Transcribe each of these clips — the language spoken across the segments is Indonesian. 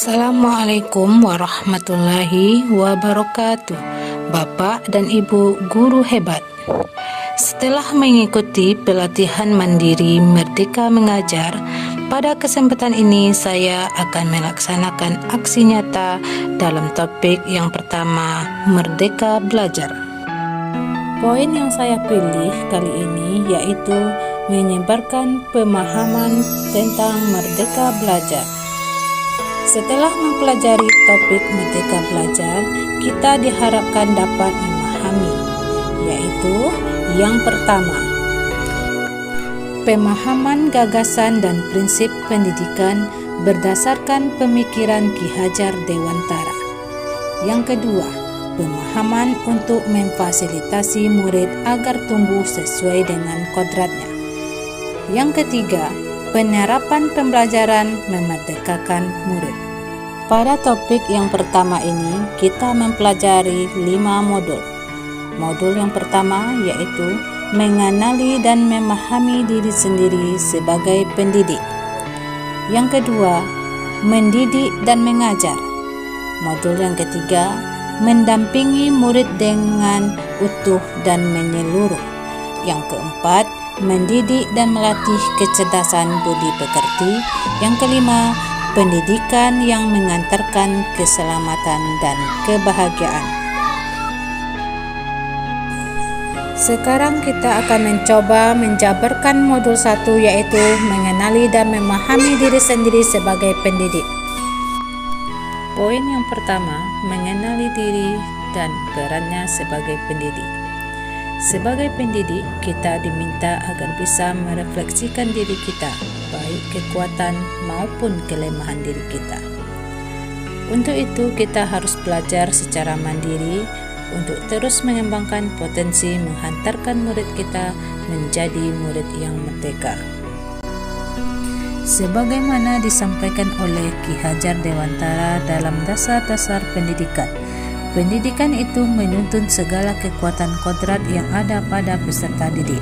Assalamualaikum warahmatullahi wabarakatuh. Bapak dan Ibu guru hebat, setelah mengikuti pelatihan mandiri Merdeka Mengajar, pada kesempatan ini saya akan melaksanakan aksi nyata dalam topik yang pertama, Merdeka Belajar. Poin yang saya pilih kali ini yaitu menyebarkan pemahaman tentang Merdeka Belajar. Setelah mempelajari topik Merdeka Belajar, kita diharapkan dapat memahami, yaitu yang pertama, pemahaman gagasan dan prinsip pendidikan berdasarkan pemikiran Ki Hajar Dewantara. Yang kedua, pemahaman untuk memfasilitasi murid agar tumbuh sesuai dengan kodratnya. Yang ketiga, penerapan pembelajaran memerdekakan murid. Pada topik yang pertama ini, kita mempelajari 5 modul. Modul yang pertama yaitu mengenali dan memahami diri sendiri sebagai pendidik. Yang kedua, mendidik dan mengajar. Modul yang ketiga, mendampingi murid dengan utuh dan menyeluruh. Yang keempat, mendidik dan melatih kecerdasan budi pekerti. Yang kelima, pendidikan yang mengantarkan keselamatan dan kebahagiaan. Sekarang kita akan mencoba menjabarkan modul 1 yaitu mengenali dan memahami diri sendiri sebagai pendidik. Poin yang pertama, mengenali diri dan perannya sebagai pendidik. Sebagai pendidik, kita diminta agar bisa merefleksikan diri kita, baik kekuatan maupun kelemahan diri kita. Untuk itu, kita harus belajar secara mandiri untuk terus mengembangkan potensi menghantarkan murid kita menjadi murid yang merdeka. Sebagaimana disampaikan oleh Ki Hajar Dewantara dalam dasar-dasar pendidikan, pendidikan itu menuntun segala kekuatan kodrat yang ada pada peserta didik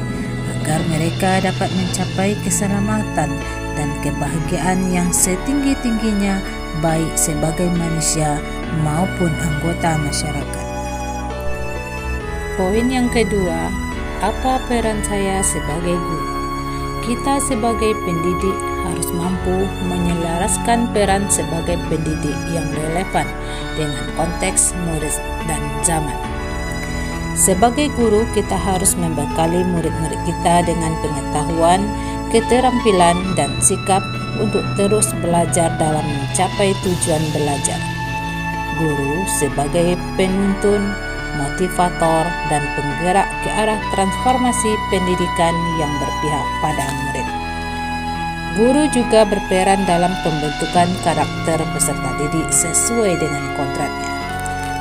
agar mereka dapat mencapai keselamatan dan kebahagiaan yang setinggi-tingginya baik sebagai manusia maupun anggota masyarakat. Poin yang kedua, apa peran saya sebagai guru? Kita sebagai pendidik harus mampu menyelaraskan peran sebagai pendidik yang relevan dengan konteks murid dan zaman. Sebagai guru, kita harus membekali murid-murid kita dengan pengetahuan, keterampilan, dan sikap untuk terus belajar dalam mencapai tujuan belajar. Guru sebagai penuntun, motivator, dan penggerak ke arah transformasi pendidikan yang berpihak pada murid. Guru juga berperan dalam pembentukan karakter peserta didik sesuai dengan kodratnya.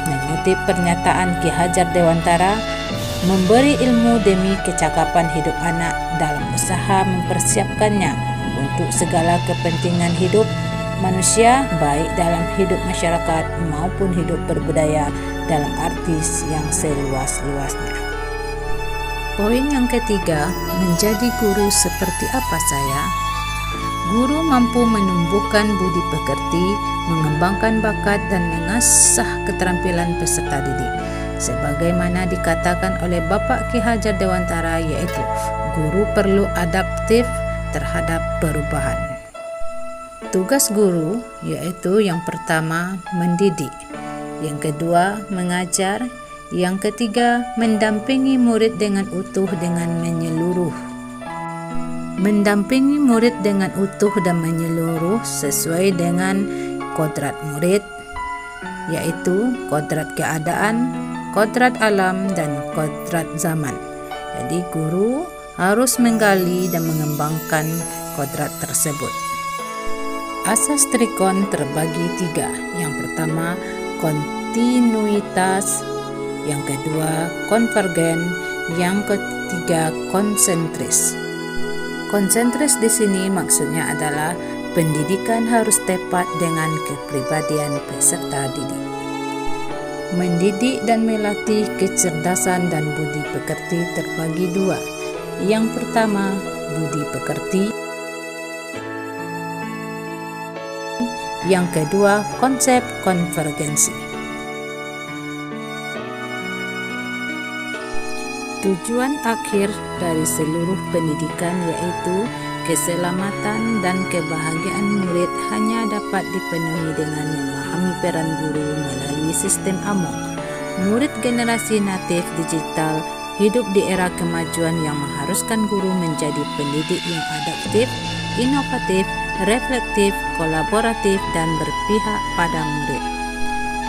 Mengutip pernyataan Ki Hajar Dewantara, memberi ilmu demi kecakapan hidup anak dalam usaha mempersiapkannya untuk segala kepentingan hidup manusia, baik dalam hidup masyarakat maupun hidup berbudaya dalam arti yang seluas-luasnya. Poin yang ketiga, menjadi guru seperti apa saya? Guru mampu menumbuhkan budi pekerti, mengembangkan bakat dan mengasah keterampilan peserta didik. Sebagaimana dikatakan oleh Bapak Ki Hajar Dewantara, yaitu guru perlu adaptif terhadap perubahan. Tugas guru yaitu yang pertama mendidik, yang kedua mengajar, yang ketiga mendampingi murid dengan utuh dengan menyeluruh. Mendampingi murid dengan utuh dan menyeluruh sesuai dengan kodrat murid, yaitu kodrat keadaan, kodrat alam, dan kodrat zaman. Jadi guru harus menggali dan mengembangkan kodrat tersebut. Asas trikon terbagi 3. Yang pertama, kontinuitas. Yang kedua, konvergen. Yang ketiga, konsentris. Konsentris di sini maksudnya adalah pendidikan harus tepat dengan kepribadian peserta didik. Mendidik dan melatih kecerdasan dan budi pekerti terbagi 2. Yang pertama, budi pekerti Yang kedua, konsep konvergensi. Tujuan akhir dari seluruh pendidikan yaitu keselamatan dan kebahagiaan murid hanya dapat dipenuhi dengan memahami peran guru melalui sistem AMOC. Murid generasi natif digital hidup di era kemajuan yang mengharuskan guru menjadi pendidik yang adaptif, inovatif, reflektif, kolaboratif, dan berpihak pada murid.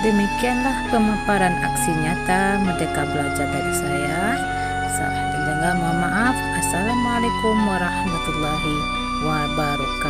Demikianlah pemaparan aksi nyata Merdeka Belajar dari saya. Salah dan mohon maaf. Assalamualaikum warahmatullahi wabarakatuh.